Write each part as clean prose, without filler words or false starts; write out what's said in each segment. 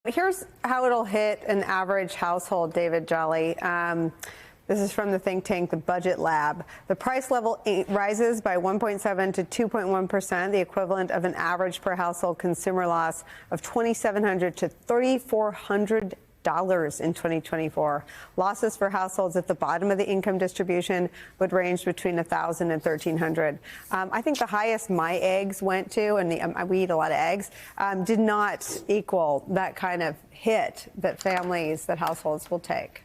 Here's how it'll hit an average household, David Jolly. This is from the think tank, the Budget Lab. The price level rises by 1.7 to 2.1%, the equivalent of an average per household consumer loss of $2,700 to $3,400 in 2024. Losses for households at the bottom of the income distribution would range between $1,000 and $1,300. I think the highest my eggs went to, and we eat a lot of eggs, did not equal that kind of hit that households will take.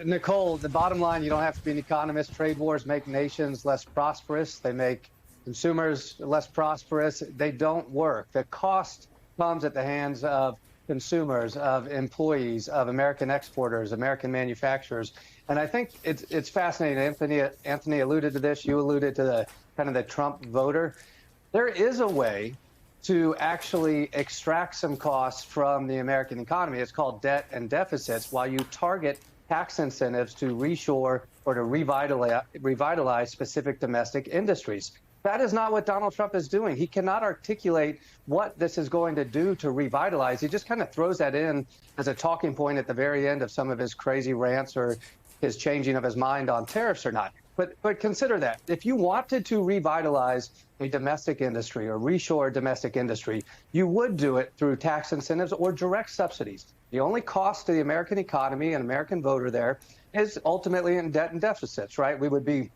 Nicole, the bottom line, you don't have to be an economist. Trade wars make nations less prosperous. They make consumers less prosperous. They don't work. The cost comes at the hands of consumers, of employees, of American exporters, American manufacturers. And I think it's fascinating. Anthony alluded to this. You alluded to the kind of the Trump voter. There is a way to actually extract some costs from the American economy. It's called debt and deficits, while you target tax incentives to reshore or to revitalize specific domestic industries. That is not what Donald Trump is doing. He cannot articulate what this is going to do to revitalize. He just kind of throws that in as a talking point at the very end of some of his crazy rants or his changing of his mind on tariffs or not. But consider that. If you wanted to revitalize a domestic industry or reshore a domestic industry, you would do it through tax incentives or direct subsidies. The only cost to the American economy and American voter there is ultimately in debt and deficits, right? We would be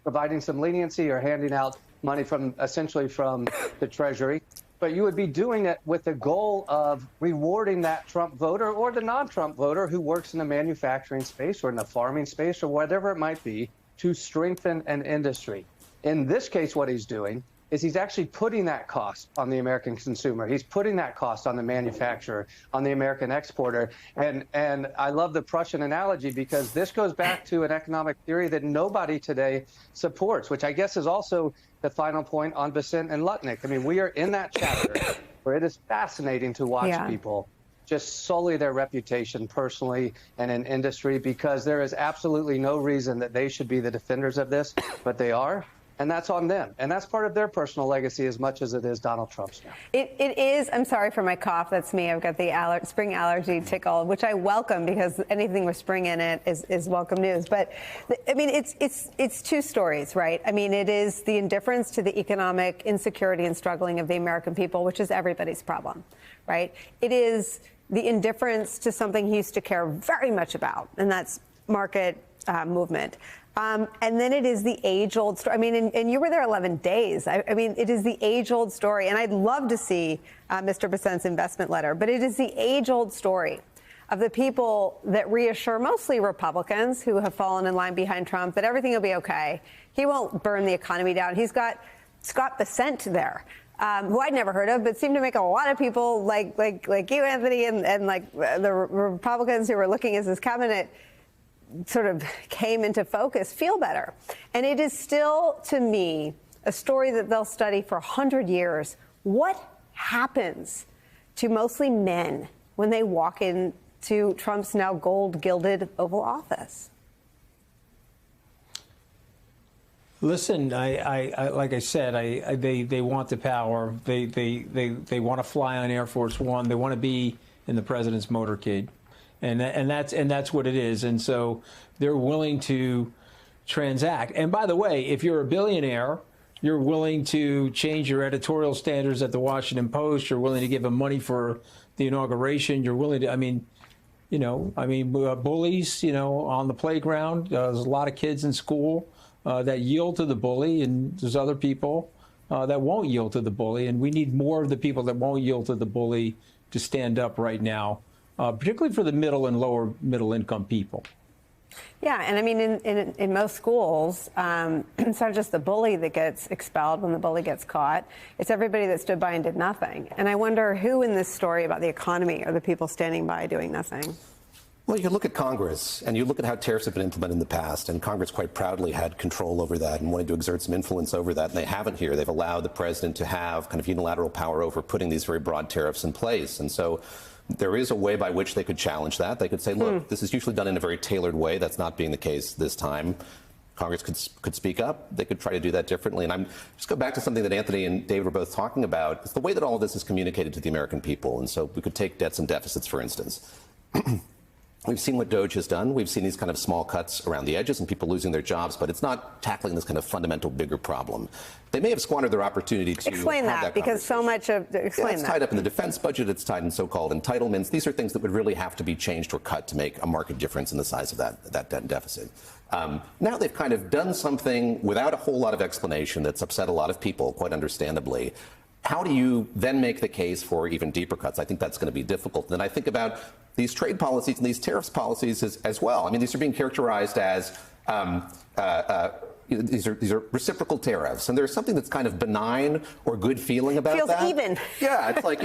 providing some leniency or handing out money essentially from the Treasury. But you would be doing it with the goal of rewarding that Trump voter or the non-Trump voter who works in the manufacturing space or in the farming space or whatever it might be, to strengthen an industry. In this case, what he's doing is he's actually putting that cost on the American consumer. He's putting that cost on the manufacturer, on the American exporter. And I love the Prussian analogy because this goes back to an economic theory that nobody today supports, which I guess is also the final point on Besant and Lutnick. I mean, we are in that chapter where it is fascinating to watch people just sully their reputation personally and in industry, because there is absolutely no reason that they should be the defenders of this, but they are. And that's on them. And that's part of their personal legacy as much as it is Donald Trump's now. It is. I'm sorry for my cough. That's me. I've got the spring allergy tickle, which I welcome because anything with spring in it is welcome news. But I mean, it's two stories, right? I mean, it is the indifference to the economic insecurity and struggling of the American people, which is everybody's problem, right? It is the indifference to something he used to care very much about, and that's market movement. And then it is the age-old story. I mean, and you were there 11 days. I mean, it is the age-old story. And I'd love to see Mr. Besant's investment letter. But it is the age-old story of the people that reassure mostly Republicans who have fallen in line behind Trump that everything will be OK. He won't burn the economy down. He's got Scott Bessent there, who I'd never heard of, but seemed to make a lot of people like you, Anthony, and like the Republicans who were looking as his cabinet sort of came into focus, feel better. And it is still, to me, a story that they'll study for 100 years. What happens to mostly men when they walk into Trump's now gold-gilded Oval Office? Listen, I like I said, they want the power. They want to fly on Air Force One. They want to be in the president's motorcade. And that's what it is. And so they're willing to transact. And by the way, if you're a billionaire, you're willing to change your editorial standards at the Washington Post. You're willing to give them money for the inauguration. You're willing to, bullies, on the playground. There's a lot of kids in school that yield to the bully, and there's other people that won't yield to the bully. And we need more of the people that won't yield to the bully to stand up right now. Particularly for the middle and lower middle income people. Yeah, and I mean, in most schools, it's not just the bully that gets expelled when the bully gets caught. It's everybody that stood by and did nothing. And I wonder who in this story about the economy are the people standing by doing nothing. Well, you look at Congress, and you look at how tariffs have been implemented in the past, and Congress quite proudly had control over that and wanted to exert some influence over that, and they haven't here. They've allowed the president to have kind of unilateral power over putting these very broad tariffs in place. And so there is a way by which they could challenge that. They could say, look, this is usually done in a very tailored way. That's not being the case this time. Congress could speak up. They could try to do that differently. And I'm just go back to something that Anthony and David were both talking about. It's the way that all of this is communicated to the American people. And so we could take debts and deficits, for instance. We've seen what DOGE has done. We've seen these kind of small cuts around the edges and people losing their jobs, but it's not tackling this kind of fundamental, bigger problem. They may have squandered their opportunity to explain have that because so much of explain it's that. tied up in the defense budget. It's tied in so-called entitlements. These are things that would really have to be changed or cut to make a marked difference in the size of that debt and deficit. Now they've kind of done something without a whole lot of explanation that's upset a lot of people, quite understandably. How do you then make the case for even deeper cuts? I think that's going to be difficult. And then I think about these trade policies and these tariffs policies as well. I mean, these are being characterized as these are reciprocal tariffs, and there's something that's kind of benign or good feeling about Feels that. even. Yeah, it's like,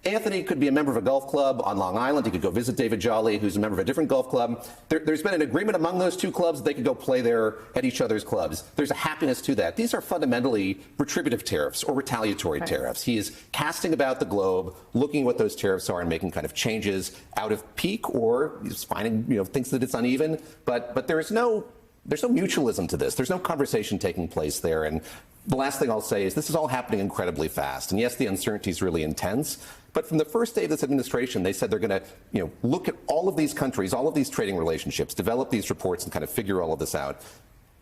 Anthony could be a member of a golf club on Long Island. He could go visit David Jolly, who's a member of a different golf club. There's been an agreement among those two clubs that they could go play there at each other's clubs. There's a happiness to that. These are fundamentally retributive tariffs or retaliatory tariffs. He is casting about the globe, looking at what those tariffs are and making kind of changes out of pique, or he's finding, thinks that it's uneven. But there's no mutualism to this. There's no conversation taking place there. And the last thing I'll say is this is all happening incredibly fast. And yes, the uncertainty is really intense. But from the first day of this administration, they said they're going to, look at all of these countries, all of these trading relationships, develop these reports and kind of figure all of this out.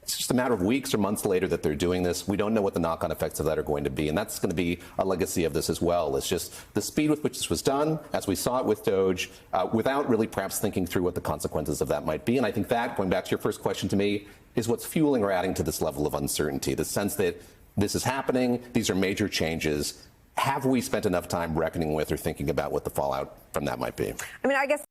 It's just a matter of weeks or months later that they're doing this. We don't know what the knock-on effects of that are going to be. And that's going to be a legacy of this as well. It's just the speed with which this was done, as we saw it with DOGE, without really perhaps thinking through what the consequences of that might be. And I think that, going back to your first question to me, is what's fueling or adding to this level of uncertainty, the sense that this is happening, these are major changes. Have we spent enough time reckoning with or thinking about what the fallout from that might be? I mean, I guess